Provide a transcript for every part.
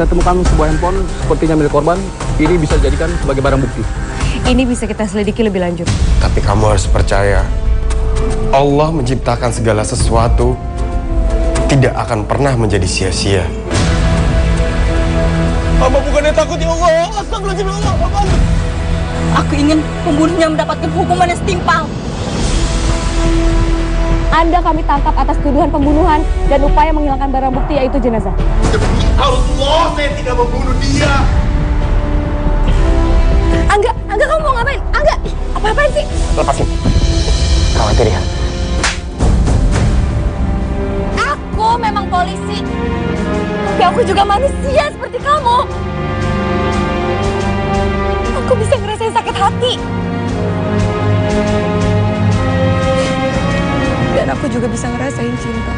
Saya temukan sebuah handphone sepertinya milik korban. Ini bisa dijadikan sebagai barang bukti. Ini bisa kita selidiki lebih lanjut. Tapi kamu harus percaya, Allah menciptakan segala sesuatu tidak akan pernah menjadi sia-sia. Hamba bukannya takut ya Allah. Astagfirullahaladzim ya Allah. Aku ingin pembunuhnya mendapatkan hukuman yang setimpal. Anda kami tangkap atas tuduhan pembunuhan dan upaya menghilangkan barang bukti yaitu jenazah. Demi Allah, saya tidak membunuh dia. Angga kamu mau ngapain? Angga, apa-apaan sih? Lepasin. Khawatir ya. Aku memang polisi. Tapi aku juga manusia seperti kamu. Aku bisa ngerasain sakit hati. Dan aku juga bisa ngerasain cinta.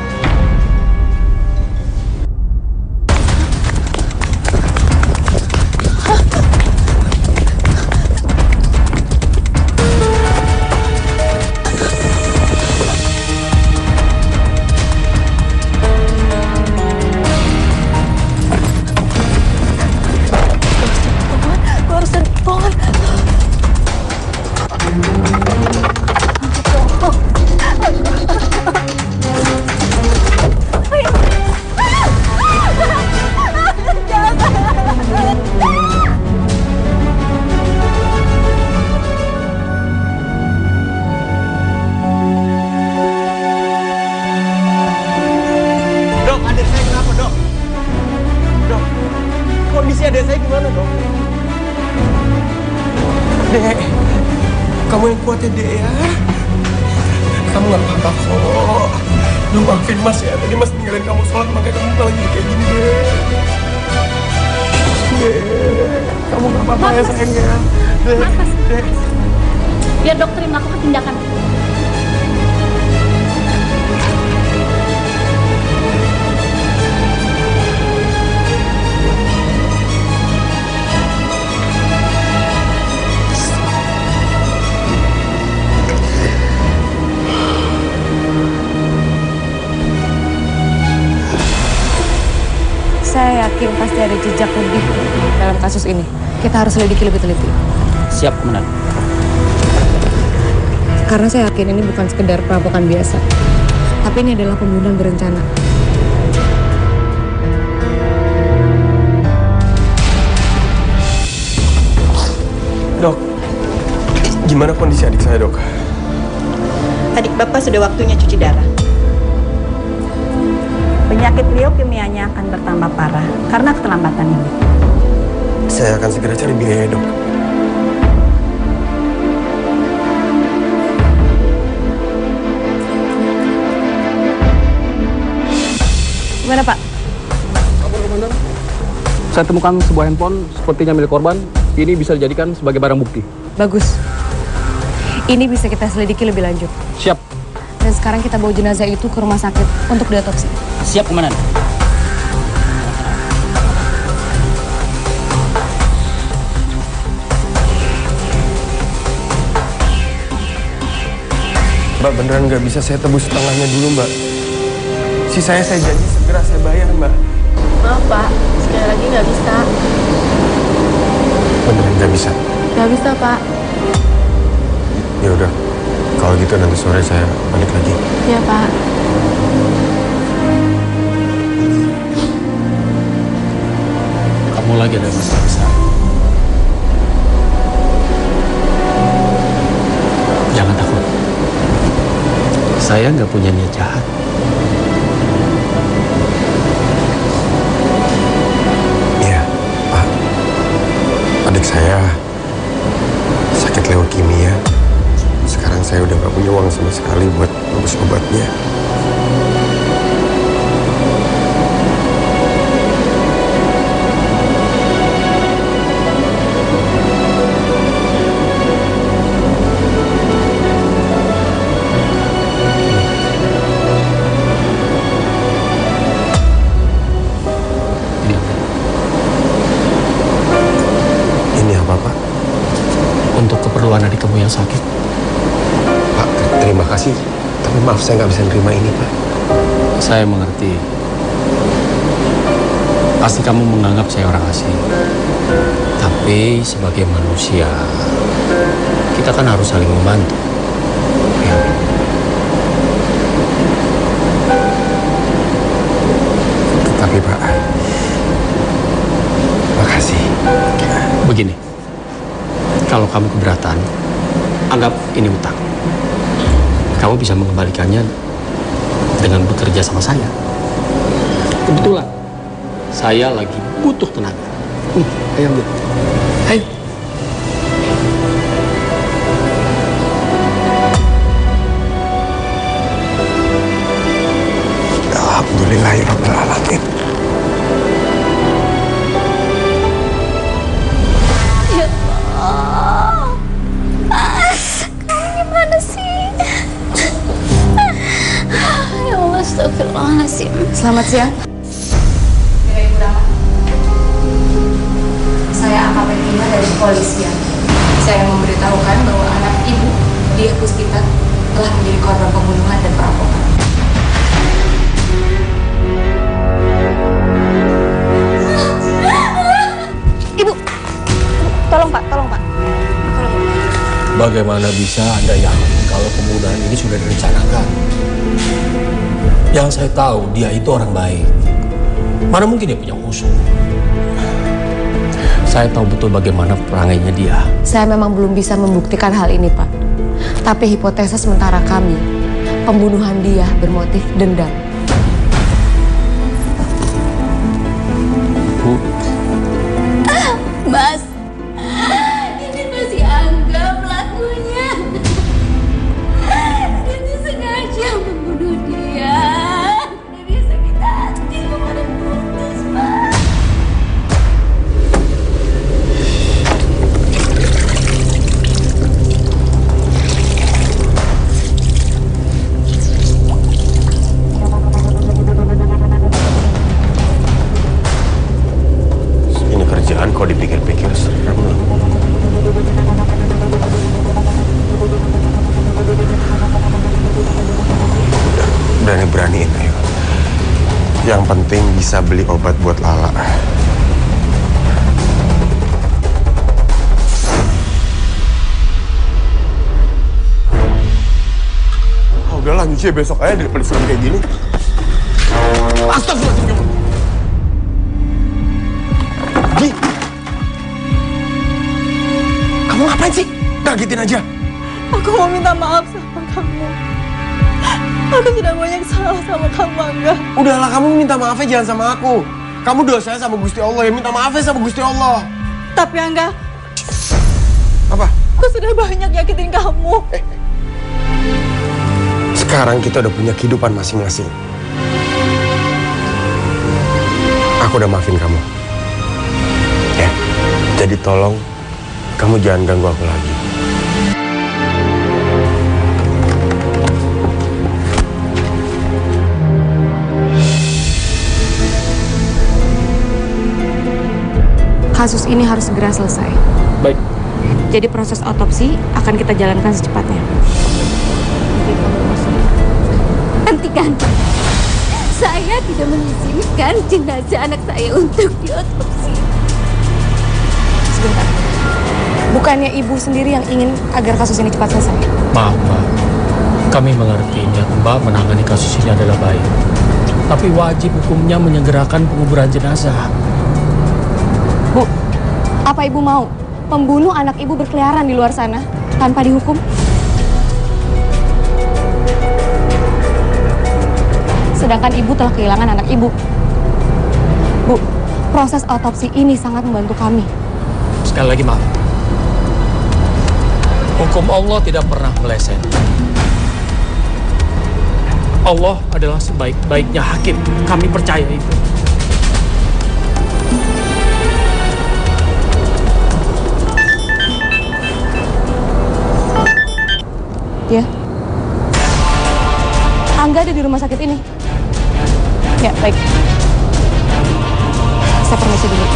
Kondisi adik saya gimana, Dok? Dek, kamu yang kuat ya, Dek ya. Kamu gak apa-apa kok. Lu maafin Mas ya, tadi Mas ninggalin kamu sholat, makanya kamu malah jadi kayak gini, Dek. Dek, kamu gak apa-apa ya sayang ya. Dek. Biar dokter yang melakukan tindakan. Saya yakin pasti ada jejak lebih dalam kasus ini. Kita harus selidiki lebih teliti. Siap, Komandan. Karena saya yakin ini bukan sekedar perampokan biasa. Tapi ini adalah pembunuhan berencana. Dok, gimana kondisi adik saya, Dok? Adik Bapak sudah waktunya cuci darah. Penyakit leukemianya akan bertambah parah karena keterlambatan ini. Saya akan segera cari biaya, Dok. Gimana, Pak? Saya temukan sebuah handphone sepertinya milik korban. Ini bisa dijadikan sebagai barang bukti. Bagus. Ini bisa kita selidiki lebih lanjut. Siap. Dan sekarang kita bawa jenazah itu ke rumah sakit untuk diotopsi. Siap, Komandan. Mbak, beneran nggak bisa saya tebus tangannya dulu, Mbak. Sisanya saya janji segera saya bayar, Mbak. Maaf, Pak. Sekali lagi nggak bisa. Beneran nggak bisa? Nggak bisa, Pak. Ya udah, kalau gitu nanti sore saya balik lagi. Iya, Pak. Kamu lagi ada masalah besar. Jangan takut. Saya nggak punya niat jahat. Iya, Pak. Adik saya sakit leukemia. Sekarang saya udah nggak punya uang sama sekali buat ngurus obatnya. Ini apa, Pak? Untuk keperluan adik kamu yang sakit. Pak, terima kasih. Tapi maaf, saya nggak bisa nerima ini, Pak. Saya mengerti. Pasti kamu menganggap saya orang asing. Tapi sebagai manusia, kita kan harus saling membantu. Ya. Tapi Pak, makasih. Begini, kalau kamu keberatan, anggap ini utang. Kamu bisa mengembalikannya dengan bekerja sama saya. Kebetulan, saya lagi butuh tenaga. Ayo ambil. Ayo. Alhamdulillahirrahmanirrahim. Ya Allah. Kamu gimana sih? Ya Allah, astagfirullahaladzim. Selamat siang. Ibu Rama. Saya AKP Tina dari kepolisian. Saya memberitahukan bahwa anak ibu, Dia Puspita, telah menjadi korban pembunuhan dan perampokan. Ibu, tolong Pak, tolong Pak. Bagaimana bisa Anda yakin kalau pembunuhan ini sudah direncanakan? Yang saya tahu, dia itu orang baik. Mana mungkin dia punya musuh? Saya tahu betul bagaimana perangainya dia. Saya memang belum bisa membuktikan hal ini, Pak. Tapi hipotesa sementara kami, pembunuhan dia bermotif dendam. Bu, Mas, ini masih Angga pelakunya. Dia sengaja membunuh dia. Dia sakit hati kemarin putus, Mas. Ini kerjaan kok dipikir-pikir serem loh. Berani-beraniin ayo. Yang penting bisa beli obat buat Lala. Udahlah nyuci besok aja daripada film kayak gini. Astagfirullahaladzim. Gi, kamu ngapain sih? Ngagetin aja. Aku mau minta maaf sama kamu. Aku sudah banyak salah sama kamu, Angga. Udahlah kamu minta maafnya jangan sama aku. Kamu dosanya sama Gusti Allah ya, minta maafnya sama Gusti Allah. Tapi Angga, Apa? aku sudah banyak nyakitin kamu. Sekarang kita udah punya kehidupan masing-masing. Aku udah maafin kamu. Ya, jadi tolong kamu jangan ganggu aku lagi. Kasus ini harus segera selesai. baik. Jadi proses otopsi akan kita jalankan secepatnya. Hentikan. Saya tidak mengizinkan jenazah anak saya untuk diotopsi. Sebentar. Bukannya ibu sendiri yang ingin agar kasus ini cepat selesai? Maaf, Mbak. Kami mengerti niat Mbak menangani kasus ini adalah baik. Tapi wajib hukumnya menyegerakan penguburan jenazah. Bu, apa ibu mau pembunuh anak ibu berkeliaran di luar sana tanpa dihukum? Sedangkan ibu telah kehilangan anak ibu. Bu, proses otopsi ini sangat membantu kami. Sekali lagi maaf. Hukum Allah tidak pernah meleset. Allah adalah sebaik-baiknya hakim. Kami percaya itu. Ya. Angga ada di rumah sakit ini. Ya, baik. Saya permisi dulu.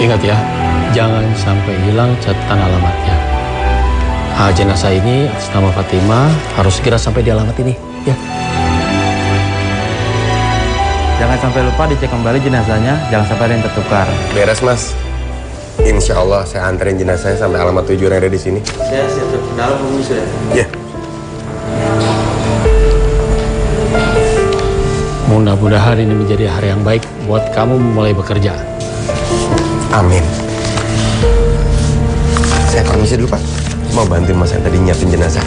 Ingat ya, jangan sampai hilang catatan alamatnya. Jenazah ini atas nama Fatima harus segera sampai di alamat ini, ya. Jangan sampai lupa dicek kembali jenazahnya, jangan sampai ada yang tertukar. Beres, Mas. Insya Allah saya anterin jenazahnya sampai alamat tujuan yang ada di sini. Saya siap ke dalam pengungsi ya. Ya. Mudah-mudahan ini menjadi hari yang baik buat kamu mulai bekerja. Amin. Saya permisi dulu, Pak. Mau bantuin Mas yang tadi nyiapin jenazah.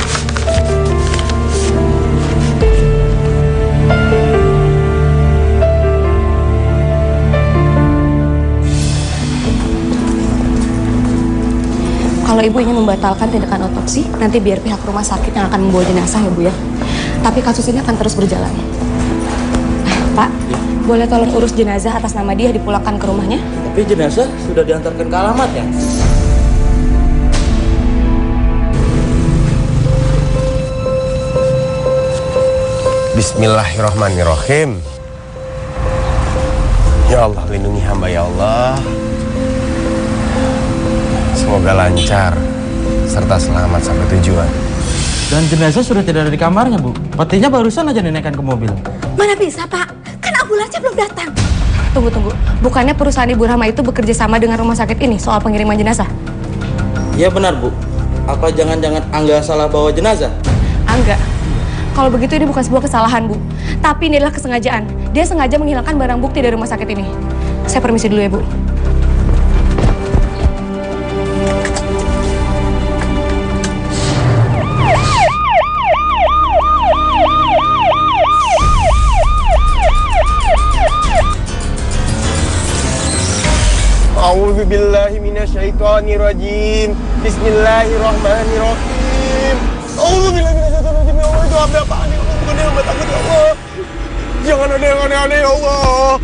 Kalau Ibu ingin membatalkan tindakan otopsi, nanti biar pihak rumah sakit yang akan membawa jenazah ya Bu ya. Tapi kasus ini akan terus berjalan. Pak, boleh tolong urus jenazah atas nama dia dipulangkan ke rumahnya? Tapi jenazah sudah diantarkan ke alamatnya. Bismillahirrahmanirrahim. Ya Allah, lindungi hamba ya Allah. Semoga lancar serta selamat sampai tujuan. Dan jenazah sudah tidak ada di kamarnya, Bu. Petinya barusan aja dinaikkan ke mobil. Mana bisa, Pak? Kan ambulansnya belum datang. Tunggu. Bukannya perusahaan Ibu Rahma itu bekerja sama dengan rumah sakit ini soal pengiriman jenazah? Iya benar, Bu. Apa jangan-jangan Angga salah bawa jenazah? Angga. Kalau begitu ini bukan sebuah kesalahan, Bu. Tapi ini adalah kesengajaan. Dia sengaja menghilangkan barang bukti dari rumah sakit ini. Saya permisi dulu ya, Bu. A'udzu billahi minasyaitonir rajim. Bismillahirrahmanirrahim. A'udzu billahi minasyaitonir rajim. Ya Allah, itu apaan ya Allah? Bukannya hamba takut ya Allah. Jangan ada yang aneh-aneh ya Allah.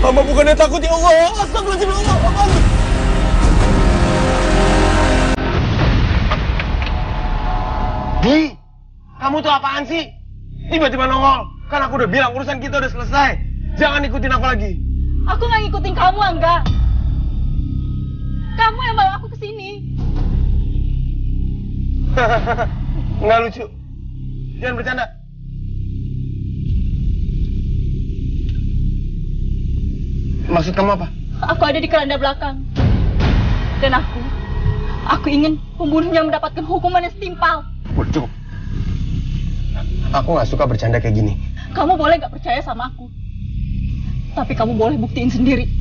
Hamba bukannya takut ya Allah. Astagfirullahaladzim ya Allah. Apaan? Di, kamu tuh apaan sih? Tiba-tiba nongol. Kan aku udah bilang urusan kita udah selesai. Jangan ikutin aku lagi. Aku nggak ngikutin kamu, Angga. Kamu yang bawa aku ke sini. Nggak lucu. Jangan bercanda. Maksud kamu apa? Aku ada di keranda belakang. Dan aku ingin pembunuhnya mendapatkan hukuman yang setimpal. Udah cukup. Aku nggak suka bercanda kayak gini. Kamu boleh nggak percaya sama aku. Tapi kamu boleh buktiin sendiri.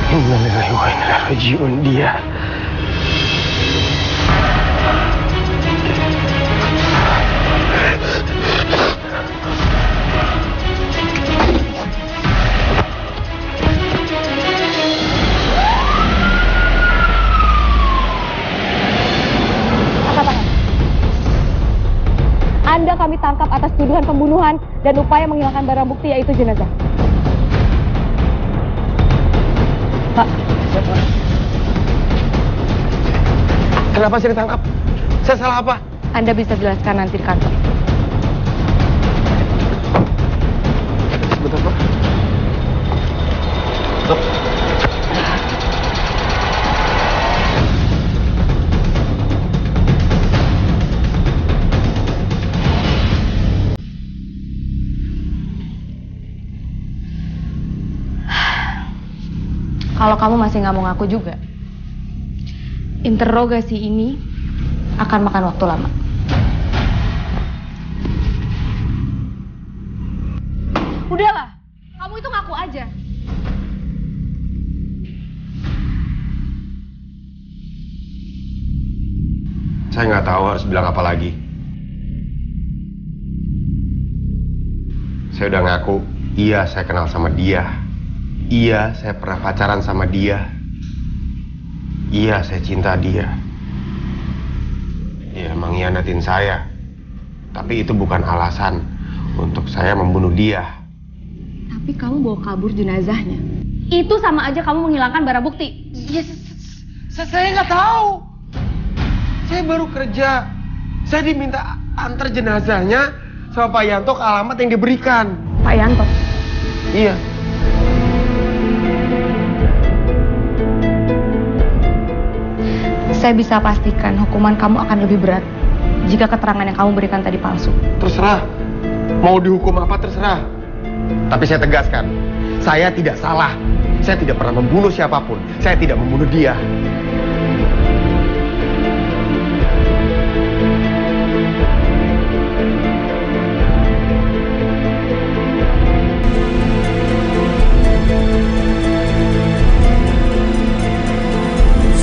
Innalillahi wa inna ilaihi raji'un. Dia Anda kami tangkap atas tuduhan pembunuhan dan upaya menghilangkan barang bukti yaitu jenazah. Pak. kenapa saya ditangkap? Saya salah apa? Anda bisa jelaskan nanti di kantor. Sebentar, Pak. Stop. Kalau kamu masih nggak mau ngaku juga, interogasi ini akan makan waktu lama. Udahlah, kamu itu ngaku aja. Saya nggak tahu harus bilang apa lagi. Saya udah ngaku, iya saya kenal sama dia. Iya saya pernah pacaran sama dia. Iya saya cinta dia. Dia emang ngianatin saya. Tapi itu bukan alasan untuk saya membunuh dia. Tapi kamu bawa kabur jenazahnya. Itu sama aja kamu menghilangkan barang bukti. Yes, saya nggak tahu. Saya baru kerja. Saya diminta antar jenazahnya sama Pak Yanto ke alamat yang diberikan. Pak Yanto? Iya. Saya bisa pastikan hukuman kamu akan lebih berat jika keterangan yang kamu berikan tadi palsu. Terserah. Mau dihukum apa terserah. Tapi saya tegaskan, saya tidak salah. Saya tidak pernah membunuh siapapun. Saya tidak membunuh dia.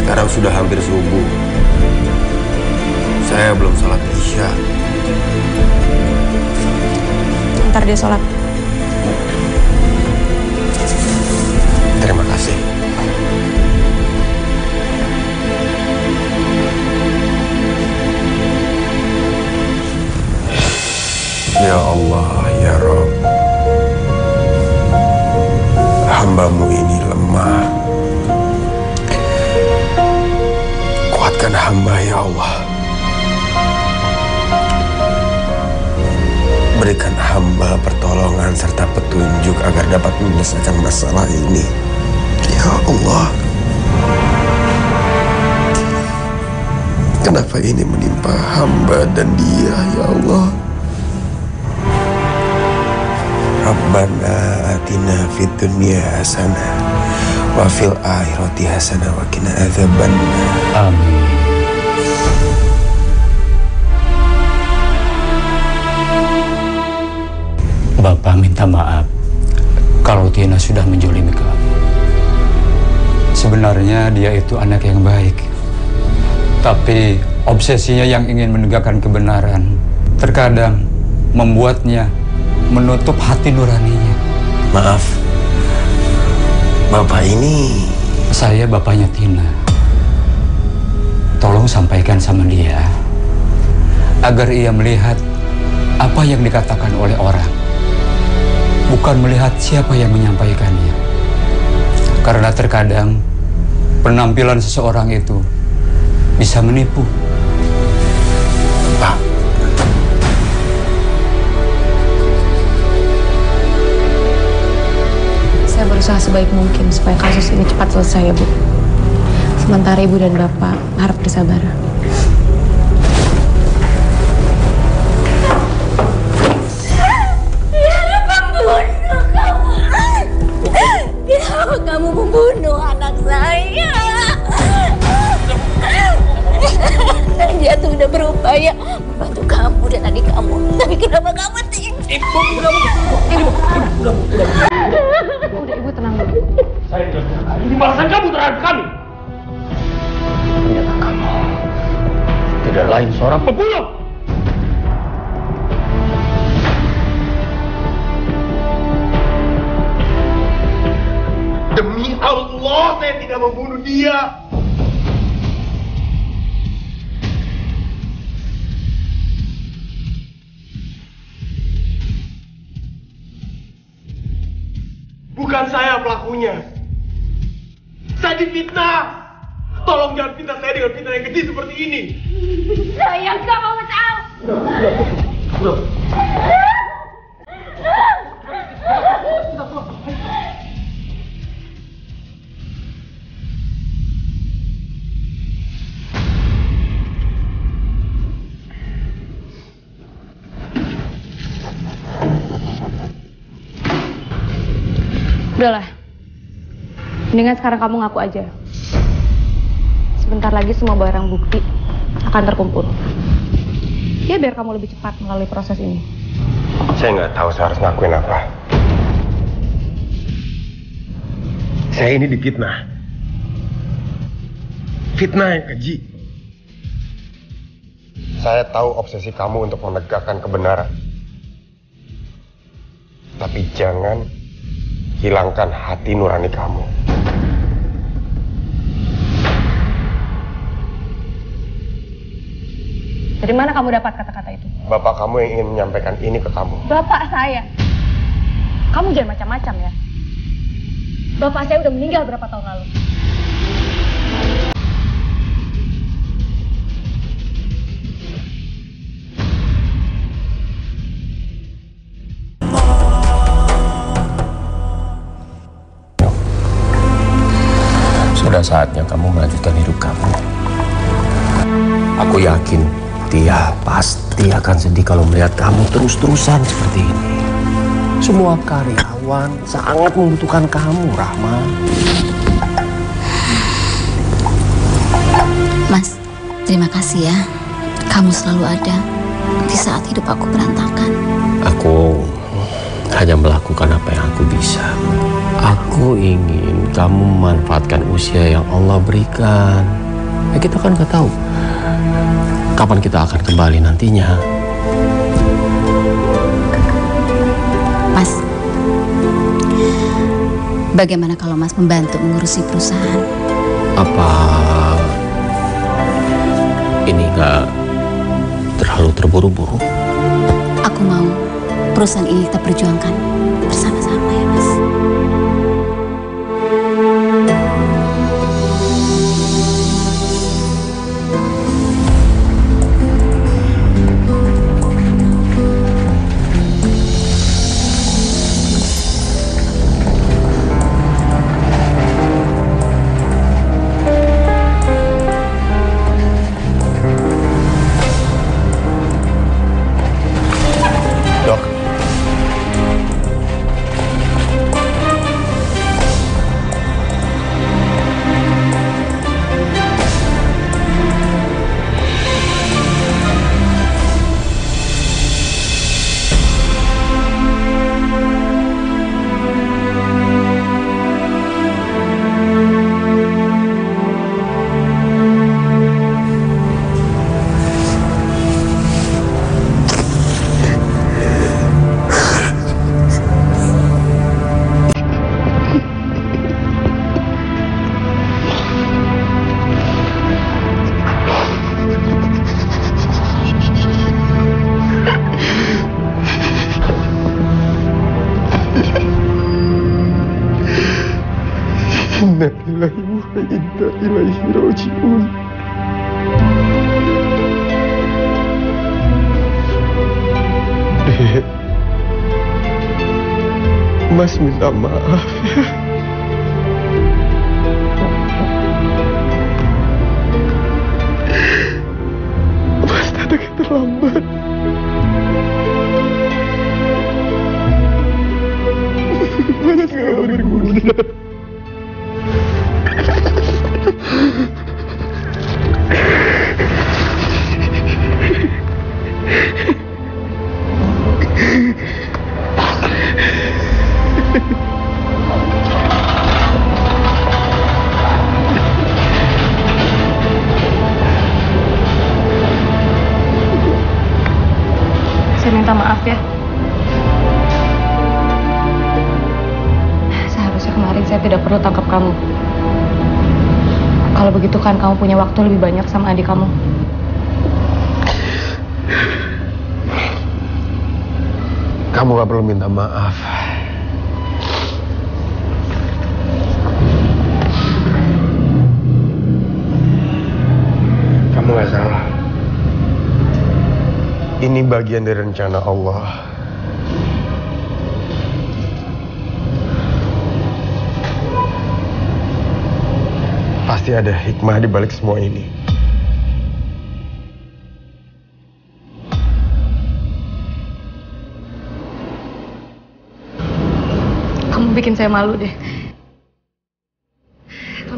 Sekarang sudah hampir subuh. Saya belum sholat Isya. Ntar dia sholat. Terima kasih. Ya Allah, ya Rabb, hamba-Mu ini lemah. Kuatkan hamba, ya Allah. Berikan hamba pertolongan serta petunjuk agar dapat menyelesaikan masalah ini. Ya Allah. Kenapa ini menimpa hamba dan dia, ya Allah? Rabbana atina fid dunya hasanah wa fil akhirati hasanah wa qina adzabannar. Amin. Bapak minta maaf kalau Tina sudah menjolimi kamu. Sebenarnya dia itu anak yang baik. Tapi obsesinya yang ingin menegakkan kebenaran terkadang membuatnya menutup hati nuraninya. Maaf, Bapak ini... Saya bapaknya Tina. Tolong sampaikan sama dia agar ia melihat apa yang dikatakan oleh orang, bukan melihat siapa yang menyampaikannya. Karena terkadang penampilan seseorang itu bisa menipu. Pak, Saya berusaha sebaik mungkin supaya kasus ini cepat selesai ya, Bu. Sementara Ibu dan Bapak harap bersabar. Dia pembunuh kamu. Kenapa kamu membunuh anak saya? Dia tuh udah berupaya membantu kamu dan adik kamu. Tapi kenapa kamu Ibu, udah. Udah, Ibu tenang dulu. Saya tidak. Ini balasan kamu terhadap kami. Ternyata kamu tidak lain seorang pembunuh. Demi Allah, saya tidak membunuh dia. Bukan saya pelakunya. Saya difitnah. Tolong jangan fitnah saya dengan fitnah yang keji seperti ini. Saya nggak mau tahu. Udah. Udahlah. Mendingan sekarang kamu ngaku aja. Sebentar lagi semua barang bukti akan terkumpul. Ya biar kamu lebih cepat melalui proses ini. Saya nggak tahu saya harus ngakuin apa. Saya ini difitnah. Fitnah yang keji. Saya tahu obsesi kamu untuk menegakkan kebenaran. Tapi jangan hilangkan hati nurani kamu. Dari mana kamu dapat kata-kata itu? Bapak kamu yang ingin menyampaikan ini ke kamu. Bapak saya? Kamu jangan macam-macam ya. Bapak saya udah meninggal berapa tahun lalu. Sudah saatnya kamu melanjutkan hidup kamu. Aku yakin dia pasti akan sedih kalau melihat kamu terus-terusan seperti ini. Semua karyawan sangat membutuhkan kamu, Rahma. Mas, terima kasih ya. Kamu selalu ada di saat hidup aku berantakan. Aku hanya melakukan apa yang aku bisa. Aku ingin kamu memanfaatkan usia yang Allah berikan. Ya kita kan nggak tahu kapan kita akan kembali nantinya. Mas, bagaimana kalau Mas membantu mengurusi perusahaan? Apa ini nggak terlalu terburu-buru? Aku mau perusahaan ini kita perjuangkan bersama-sama ya Mas. Inna lillahi wa inna ilaihi raji'un. Dek, Mas minta maaf ya. Mas datang terlambat. Mas gak berguna. Saya minta maaf ya. Seharusnya kemarin saya tidak perlu tangkap kamu. Kalau begitu kan kamu punya waktu lebih banyak sama adik kamu. Kamu gak perlu minta maaf. Kamu gak salah. Ini bagian dari rencana Allah. Pasti ada hikmah di balik semua ini. Kamu bikin saya malu deh.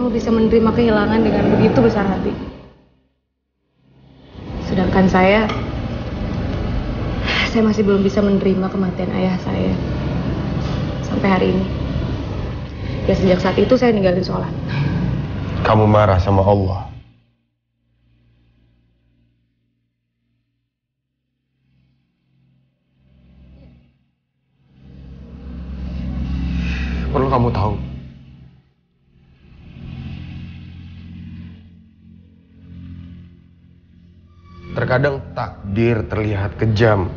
kamu bisa menerima kehilangan dengan begitu besar hati. Sedangkan saya masih belum bisa menerima kematian ayah saya sampai hari ini. Ya sejak saat itu saya ninggalin sholat. Kamu marah sama Allah? Perlu kamu tahu, terkadang takdir terlihat kejam.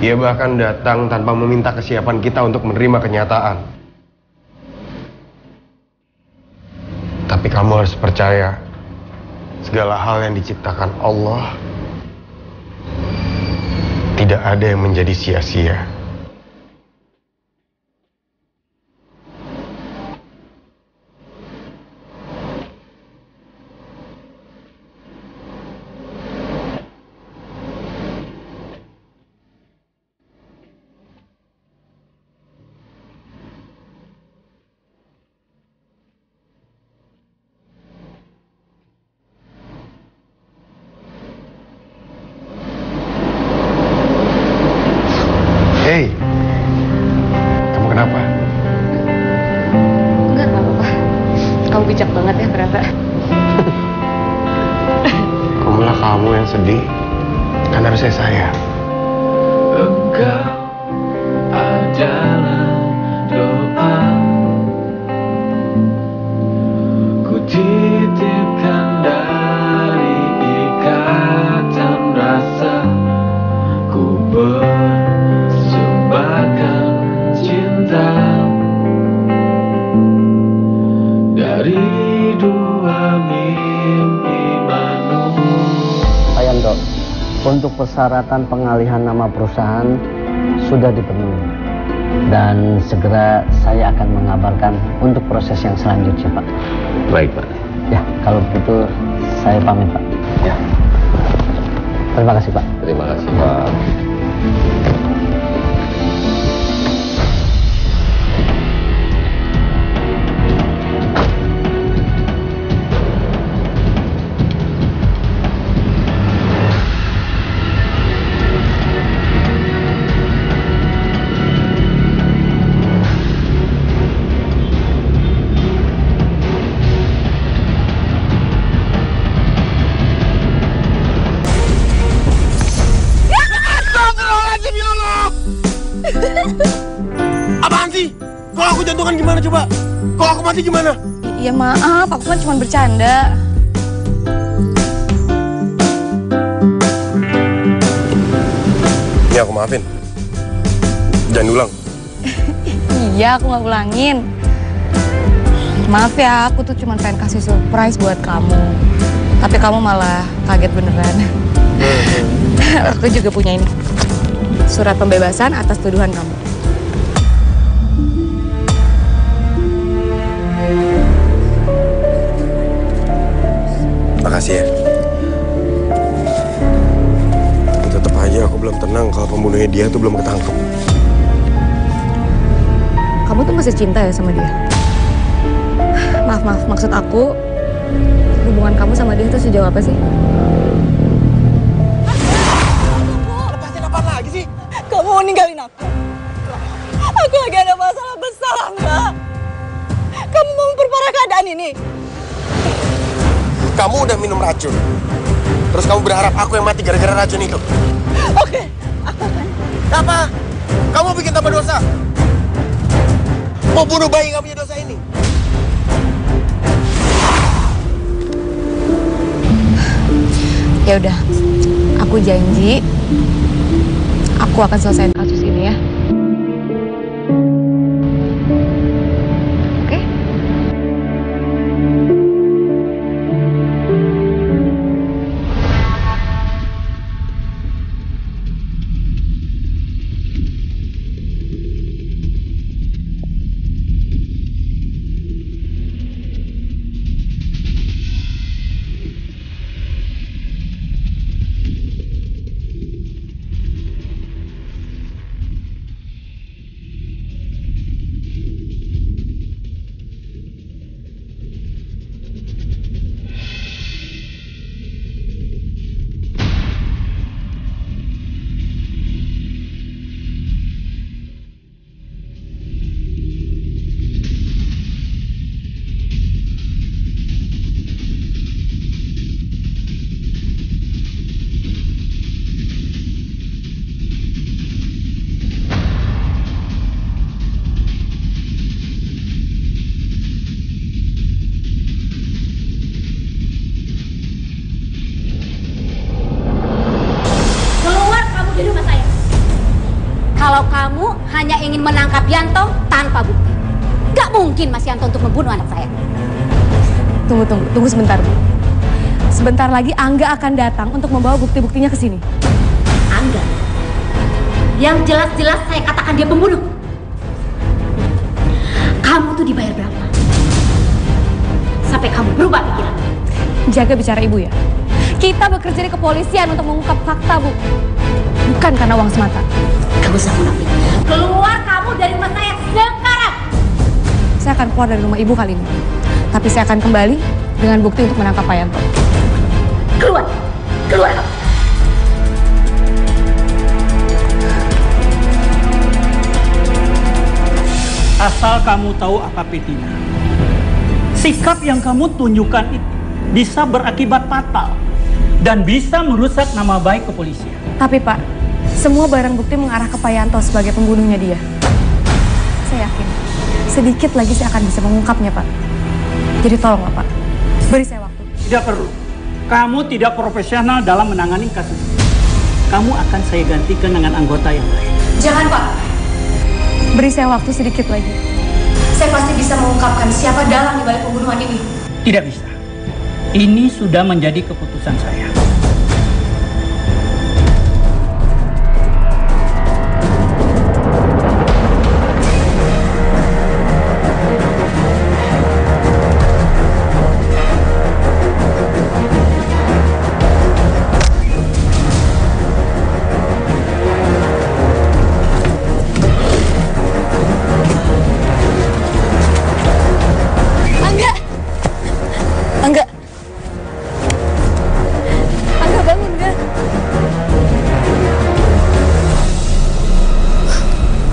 Ia bahkan datang tanpa meminta kesiapan kita untuk menerima kenyataan. Tapi kamu harus percaya, segala hal yang diciptakan Allah tidak ada yang menjadi sia-sia. Hei, kamu kenapa? Enggak apa-apa. Kamu bijak banget ya ternyata. Kamulah kamu yang sedih, kan harusnya saya. Engkau adalah doa, ku titipkan dari ikatan rasa, ku persembahkan cinta dari dua mimpi manusia. Pak Yanto, untuk persyaratan pengalihan nama perusahaan sudah dipenuhi dan segera saya akan mengabarkan untuk proses yang selanjutnya, Pak. Baik, Pak. Ya, kalau begitu saya pamit, Pak. Ya. Terima kasih, Pak. Terima kasih, Pak. Apaan sih? Kalau aku jantungan gimana coba? Kalau aku mati gimana? Iya maaf, aku kan cuma bercanda. Ini aku maafin. Jangan ulang. Iya, aku nggak ulangin. Maaf ya, aku tuh cuma pengen kasih surprise buat kamu. Tapi kamu malah kaget beneran. Aku juga punya ini. Surat pembebasan atas tuduhan kamu. Makasih ya. Tapi tetap aja aku belum tenang kalau pembunuhnya dia tuh belum ketangkep. Kamu tuh masih cinta ya sama dia? Maaf, maksud aku hubungan kamu sama dia tuh sejauh apa sih? Lepasin apa lagi sih? Kamu mau ninggalin aku? Aku lagi ada masalah besar, Mbak. Kamu mau memperparah keadaan ini? Kamu udah minum racun. Terus kamu berharap aku yang mati gara-gara racun itu? Oke, aku akan. Apa? Kamu bikin tambah dosa? Mau bunuh bayi nggak punya dosa ini? Ya udah, aku janji aku akan selesaiin kasus ini ya. Oke? kalau kamu hanya ingin menangkap Yanto tanpa bukti. Gak mungkin Mas Yanto untuk membunuh anak saya. Tunggu sebentar, Bu. Sebentar lagi Angga akan datang untuk membawa bukti-buktinya ke sini. Angga? Yang jelas-jelas saya katakan dia pembunuh. Kamu tuh dibayar berapa? Sampai kamu berubah pikiran. Jaga bicara Ibu ya. Kita bekerja di kepolisian untuk mengungkap fakta, Bu. Bukan karena uang semata. Gak usah munafik. Keluar kamu dari rumah saya sekarang. Saya akan keluar dari rumah Ibu kali ini. Tapi saya akan kembali dengan bukti untuk menangkap Pak Yanto. Keluar. Keluar kamu. Asal kamu tahu apa Petina, sikap yang kamu tunjukkan itu bisa berakibat fatal dan bisa merusak nama baik kepolisian. Tapi Pak, semua barang bukti mengarah ke Pak Yanto sebagai pembunuhnya dia. Saya yakin, sedikit lagi saya akan bisa mengungkapnya, Pak. Jadi tolonglah, Pak. Beri saya waktu. Tidak perlu. Kamu tidak profesional dalam menangani kasus ini. Kamu akan saya gantikan dengan anggota yang lain. Jangan, Pak. Beri saya waktu sedikit lagi. Saya pasti bisa mengungkapkan siapa dalang di balik pembunuhan ini. Tidak bisa. Ini sudah menjadi keputusan saya.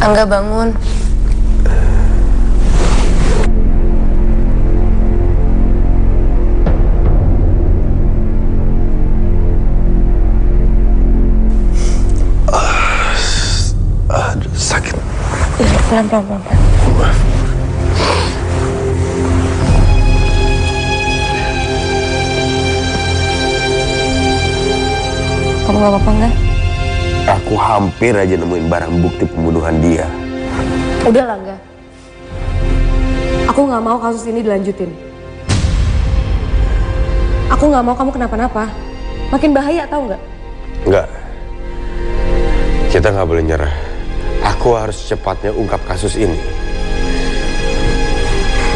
Angga bangun. Aduh, sakit. Iya, pelan-pelan. Kamu gak apa-apa nggak? Aku hampir aja nemuin barang bukti pembunuhan dia. Udah lah, Angga. Aku nggak mau kasus ini dilanjutin. Aku nggak mau kamu kenapa-napa. Makin bahaya, tahu nggak? Nggak. Kita nggak boleh nyerah. Aku harus secepatnya ungkap kasus ini.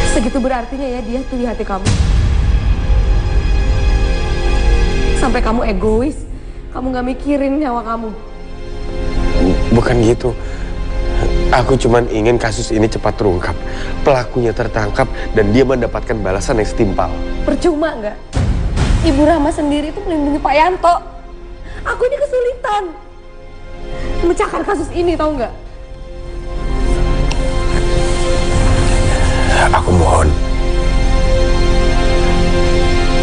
Segitu berartinya ya dia tuh di hati kamu. Sampai kamu egois. Kamu nggak mikirin nyawa kamu. Bukan gitu. Aku cuman ingin kasus ini cepat terungkap. Pelakunya tertangkap dan dia mendapatkan balasan yang setimpal. Percuma nggak? Ibu Rama sendiri itu melindungi Pak Yanto. Aku ini kesulitan memecahkan kasus ini, tahu nggak? Aku mohon,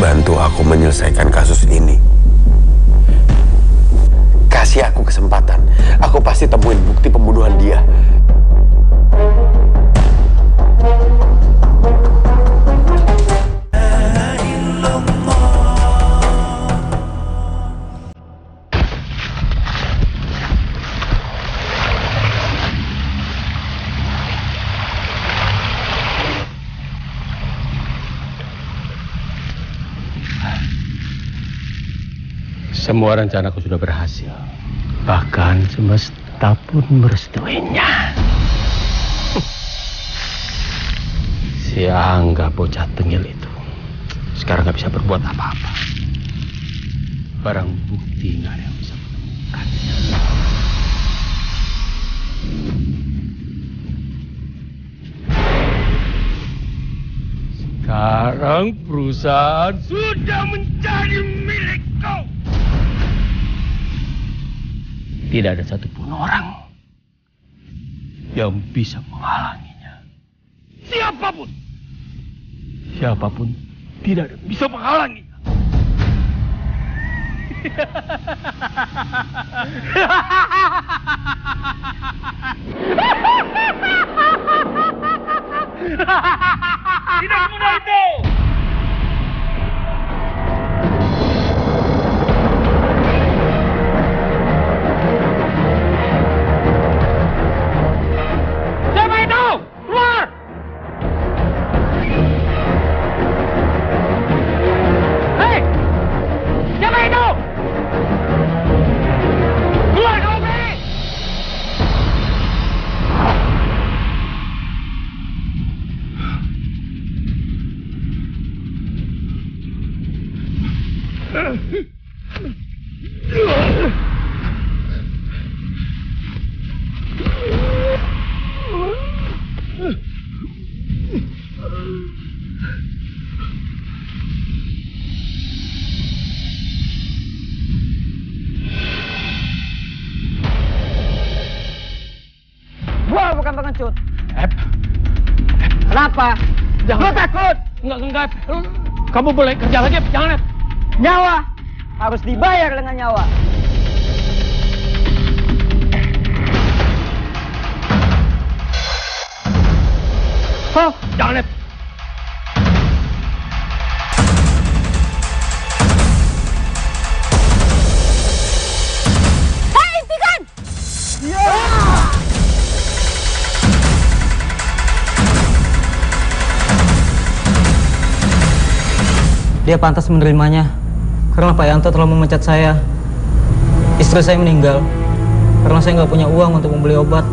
bantu aku menyelesaikan kasus ini. Kasih aku kesempatan, aku pasti temuin bukti pembunuhan dia. Semua rencanaku sudah berhasil. Bahkan semesta pun merestuinya. Si Angga bocah tengil itu sekarang gak bisa berbuat apa-apa. Barang bukti gak ada yang bisa menemukan. Sekarang perusahaan sudah menjadi milikku. Tidak ada satupun orang yang bisa menghalanginya. Siapapun tidak ada yang bisa menghalanginya. Tidak semudah itu. Gua bukan pengecut. Kenapa? Jangan. Lu takut? Enggak. Kamu boleh kerja lagi, jangan. Nyawa harus dibayar dengan nyawa. Oh, jangan. Hei, Istikan! Dia pantas menerimanya karena Pak Yanto telah memecat saya. Istri saya meninggal karena saya nggak punya uang untuk membeli obat.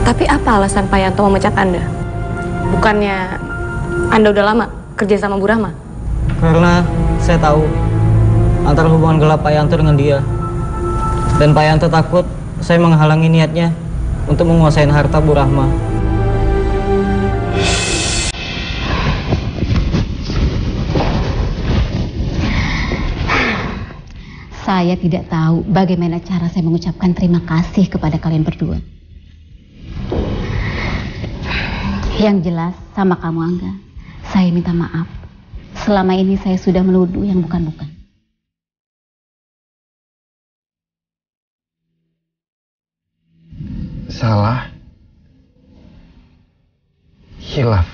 Tapi apa alasan Pak Yanto memecat Anda? Bukannya Anda udah lama kerja sama Bu Rahma? Karena saya tahu antara hubungan gelap Pak Yanto dengan dia. Dan Pak Yanto takut saya menghalangi niatnya untuk menguasai harta Bu Rahma. Saya tidak tahu bagaimana cara saya mengucapkan terima kasih kepada kalian berdua. Yang jelas sama kamu Angga, saya minta maaf. Selama ini saya sudah menuduh yang bukan-bukan. Salah. Khilaf.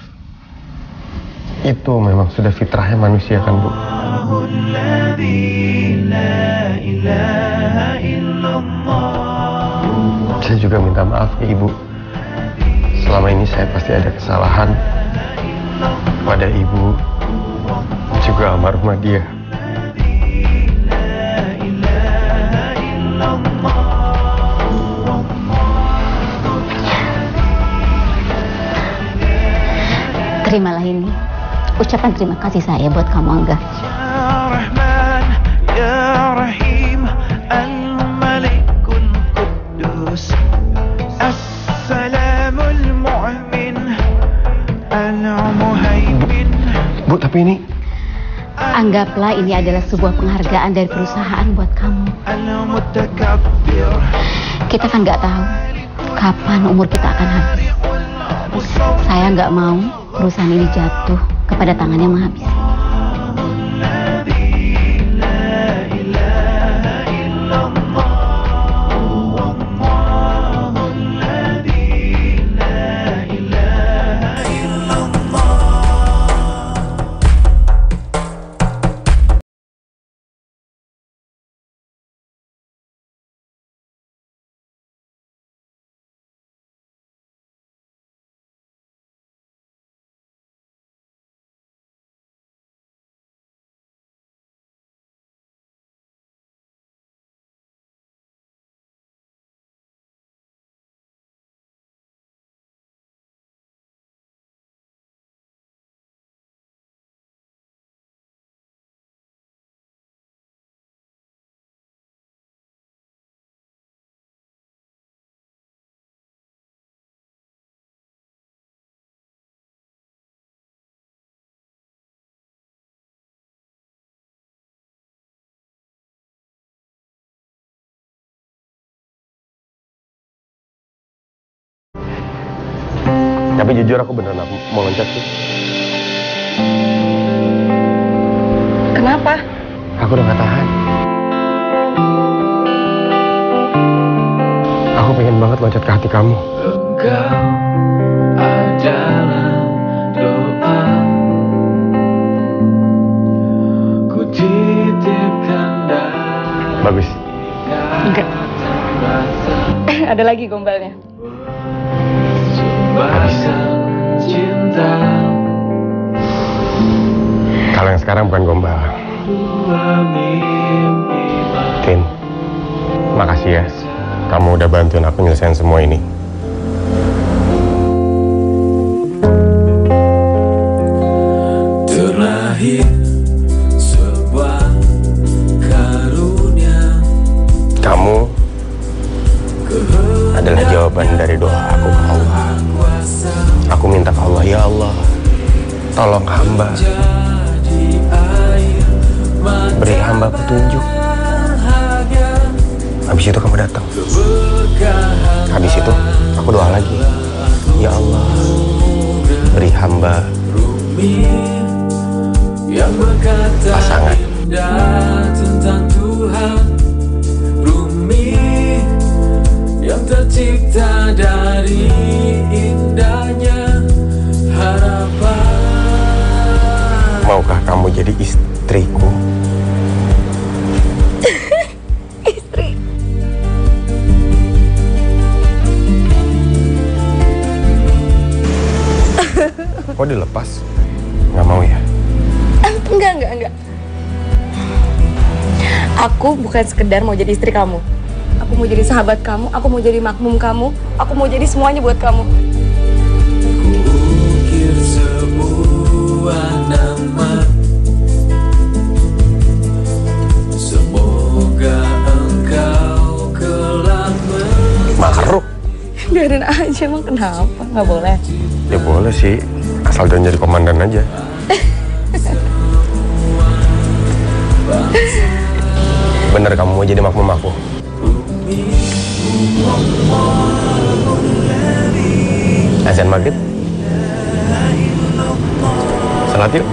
Itu memang sudah fitrahnya manusia kan, Bu? Saya juga minta maaf ke Ibu. Selama ini saya pasti ada kesalahan pada Ibu, juga almarhumah dia. Terimalah ini, ucapan terima kasih saya buat kamu Angga. Bu, tapi ini... Anggaplah ini adalah sebuah penghargaan dari perusahaan buat kamu. Kita kan nggak tahu kapan umur kita akan habis. Saya nggak mau perusahaan ini jatuh kepada tangan yang menghabisi. Tapi jujur aku beneran mau loncat sih. Kenapa? Aku udah gak tahan. Aku pengen banget loncat ke hati kamu. Engkau adalah doa, ku titipkan dalam. Bagus. Enggak. Ada lagi gombalnya. Cinta. Kalau yang sekarang bukan gombal. Tin, makasih ya. Kamu udah bantuin aku nyelesain semua ini. terlahir sebuah karunia. Kamu adalah jawaban dari doa aku ke Allah. Aku minta ke Allah, ya Allah, tolong hamba, beri hamba petunjuk. Habis itu kamu datang. Habis itu aku doa lagi, ya Allah, beri hamba pasangan. Tentang Tuhan, Rumi yang tercipta dari indahnya harapan. Maukah kamu jadi istriku? Istri. Kok dilepas? Nggak mau ya? Enggak. Aku bukan sekedar mau jadi istri kamu. Aku mau jadi sahabat kamu, aku mau jadi makmum kamu, aku mau jadi semuanya buat kamu. Kukir sebuah nama, semoga engkau kelak Makruh. Biarin aja, emang kenapa? Nggak boleh? Ya boleh sih, asal jangan jadi komandan aja. Bener kamu mau jadi makmum aku? Azan maghrib. Salat yuk.